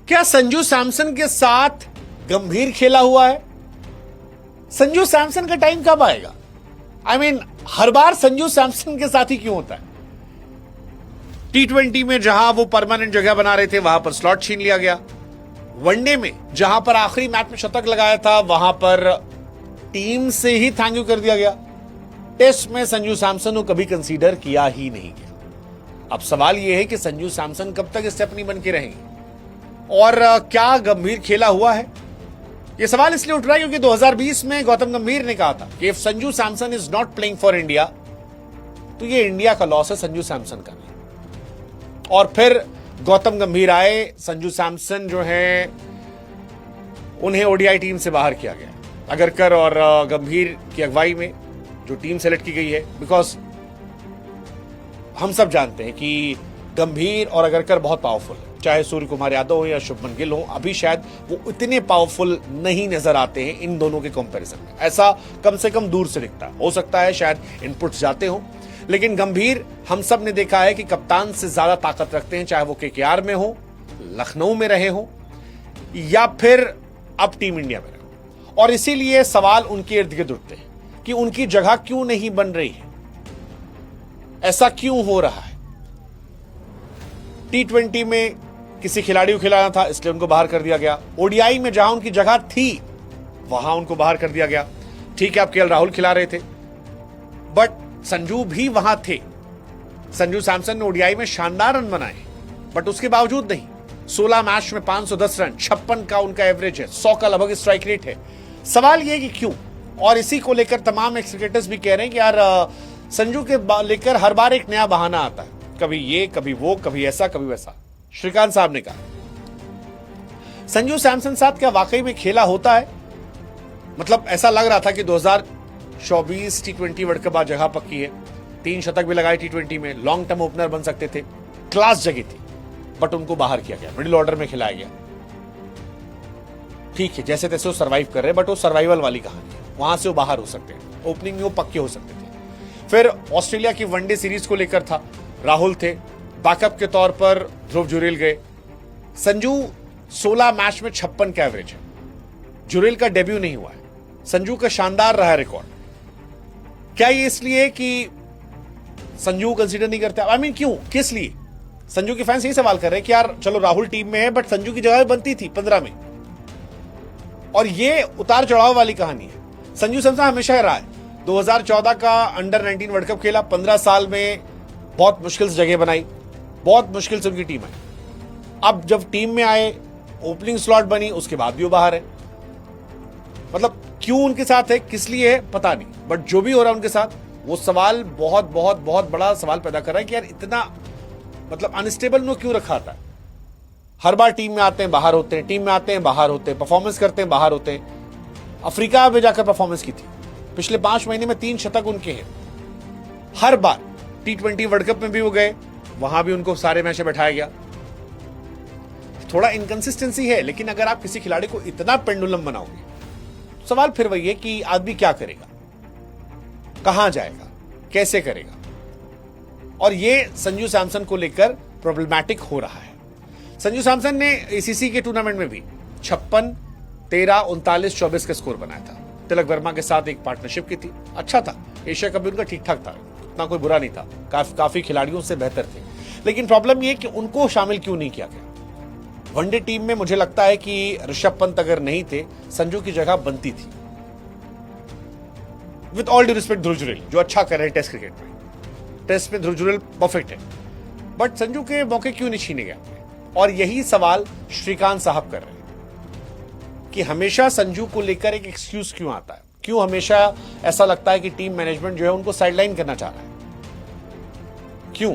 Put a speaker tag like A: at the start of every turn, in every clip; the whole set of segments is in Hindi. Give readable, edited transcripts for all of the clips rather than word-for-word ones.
A: क्या संजू सैमसन के साथ गंभीर खेला हुआ है? संजू सैमसन का टाइम कब आएगा? I mean, हर बार संजू सैमसन के साथ ही क्यों होता है? T20 में जहां वो परमानेंट जगह बना रहे थे वहां पर स्लॉट छीन लिया गया। वनडे में जहां पर आखिरी मैच में शतक लगाया था वहां पर टीम से ही थैंक यू कर दिया गया। टेस्ट में संजू सैमसन को कभी कंसीडर किया ही नहीं गया। अब सवाल यह है कि संजू सैमसन कब तक स्टेपनी बन के रहेंगे और क्या गंभीर खेला हुआ है? यह सवाल इसलिए उठ रहा है क्योंकि 2020 में गौतम गंभीर ने कहा था कि if Sanju Samson is not playing for India तो ये इंडिया का लॉस है, संजू सैमसन का नहीं। और फिर गौतम गंभीर आए, संजू सैमसन जो है उन्हें ओडीआई टीम से बाहर किया गया अगरकर और गंभीर की अगुवाई में जो टीम सेलेक्ट की गई है। बिकॉज हम सब जानते हैं कि गंभीर और अगरकर बहुत पावरफुल है, चाहे सूर्य कुमार यादव हो या शुभमन गिल हो। अभी शायद वो इतने पावरफुल नहीं नजर आते हैं इन दोनों के कंपैरिजन में, ऐसा कम से कम दूर से दिखता है। हो सकता है शायद इनपुट्स जाते हो, लेकिन गंभीर हम सब ने देखा है कि कप्तान से ज्यादा ताकत रखते हैं, चाहे वो केकेआर में हो, लखनऊ में रहे हो या फिर अब टीम इंडिया में रहे। और इसीलिए सवाल उनके इर्द गिर्द उठते हैं कि उनकी जगह क्यों नहीं बन रही है, ऐसा क्यों हो रहा है? T20 में किसी खिलाड़ी को खिलाना था इसलिए उनको बाहर कर दिया गया। ओडीआई में जहां उनकी जगह थी वहां उनको बाहर कर दिया गया। ठीक है, आप केएल राहुल खिला रहे थे बट संजू भी वहां थे। संजू सैमसन ने ओडीआई में शानदार रन बनाए बट उसके बावजूद नहीं। 16 मैच में 510 रन, 56 का उनका एवरेज है, 100 का लगभग स्ट्राइक रेट है। सवाल यह कि क्यों? और इसी को लेकर तमाम क्रिकेटर्स भी कह रहे हैं कि यार संजू के लेकर हर बार एक नया बहाना आता है, कभी ये कभी वो, कभी ऐसा कभी वैसा। श्रीकांत साहब ने कहा संजू सैमसन साथ क्या वाकई में खेला होता है? मतलब ऐसा लग रहा था कि 2024 T20 वर्ल्ड कप बाद जगह पक्की है, 3 शतक भी लगाए T20 में, लॉन्ग टर्म ओपनर बन सकते थे, क्लास जगह थी, बट उनको बाहर किया गया, मिडिल ऑर्डर में खिलाया गया। ठीक है, जैसे तैसे वो सर्वाइव कर रहे हैं बट वो सर्वाइवल वाली कहानी है, वहां से वो बाहर हो सकते हैं, ओपनिंग में वो पक्के हो सकते थे। फिर ऑस्ट्रेलिया की वनडे सीरीज को लेकर था, राहुल थे, बैकअप के तौर पर ध्रुव जुरेल गए। संजू 16 मैच में 56 का एवरेज है, जुरेल का डेब्यू नहीं हुआ है, संजू का शानदार रहा रिकॉर्ड। क्या ये इसलिए कि संजू कंसीडर नहीं करते? आई मीन क्यों, किस लिए? संजू के फैंस यही सवाल कर रहे हैं कि यार चलो राहुल टीम में है बट संजू की जगह बनती थी 15 में। और ये उतार चढ़ाव वाली कहानी है। संजू सैमसन हमेशा रहा है, 2014 का अंडर 19 वर्ल्ड कप खेला, 15 साल में बहुत मुश्किल से जगह बनाई, बहुत मुश्किल से उनकी टीम आई। अब जब टीम में आए, ओपनिंग स्लॉट बनी, उसके बाद भी वो बाहर है। मतलब क्यों उनके साथ है, किस लिए है, पता नहीं, बट जो भी हो रहा है उनके साथ, वो सवाल बहुत बहुत बहुत बड़ा सवाल पैदा कर रहा है कि यार इतना मतलब अनस्टेबल उन्होंने क्यों रखा था? हर बार टीम में आते हैं बाहर होते हैं, टीम में आते हैं बाहर होते हैं, परफॉर्मेंस करते हैं बाहर होते हैं। अफ्रीका में जाकर परफॉर्मेंस की थी, पिछले 5 महीने में 3 शतक उनके हैं। हर बार T20 वर्ल्ड कप में भी वो गए, वहां भी उनको सारे मैच में बैठाया गया। थोड़ा इनकंसिस्टेंसी है, लेकिन अगर आप किसी खिलाड़ी को इतना पेंडुलम बनाओगे, सवाल फिर वही है कि आदमी क्या करेगा, कहां जाएगा, कैसे करेगा? और ये संजू सैमसन को लेकर प्रॉब्लमैटिक हो रहा है। संजू सैमसन ने ACC के टूर्नामेंट में भी 56, 13, 39, 24 का स्कोर बनाया था। तिलक वर्मा के साथ एक पार्टनरशिप की थी, अच्छा था। एशिया कप भी उनका ठीक ठाक था, इतना कोई बुरा नहीं था, काफी खिलाड़ियों से बेहतर थे। लेकिन प्रॉब्लम यह कि उनको शामिल क्यों नहीं किया गया? वनडे टीम में मुझे लगता है कि ऋषभ पंत अगर नहीं थे, संजू की जगह बनती थी। विद ऑल ड्यू रिस्पेक्ट ध्रुव जुरेल जो अच्छा कर रहे हैं टेस्ट क्रिकेट में, टेस्ट में ध्रुव जुरेल परफेक्ट है, बट संजू के मौके क्यों नहीं छीने गए? और यही सवाल श्रीकांत साहब कर रहे हैं कि हमेशा संजू को लेकर एक एक्सक्यूज क्यों आता है, क्यों हमेशा ऐसा लगता है कि टीम मैनेजमेंट जो है उनको साइडलाइन करना चाह रहा है? क्यों?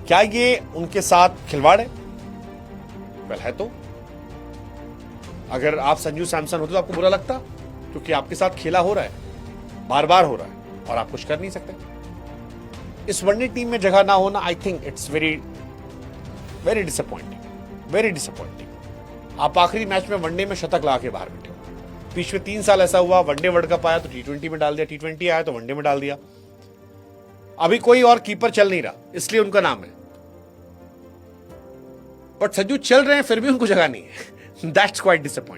A: क्या ये उनके साथ खिलवाड़ है? वेल है तो। अगर आप संजू सैमसन होते तो आपको बुरा लगता, क्योंकि आपके साथ खेला हो रहा है, बार बार हो रहा है और आप कुछ कर नहीं सकते। इस वनडे टीम में जगह ना होना, I think it's very very disappointing, very disappointing. आप आखिरी मैच में वनडे में शतक लगा के बाहर बैठे हो। पिछले 3 साल ऐसा हुआ, वनडे वर्ल्ड कप आया तो T20 में डाल दिया, T20 आया तो वनडे में डाल दिया। अभी कोई और कीपर चल नहीं रहा, इसलिए उनका नाम है। बट सज्जू चल रहे हैं फिर भी उनको जगह नहीं है दैट्स क्वाइट डिसअपॉइंट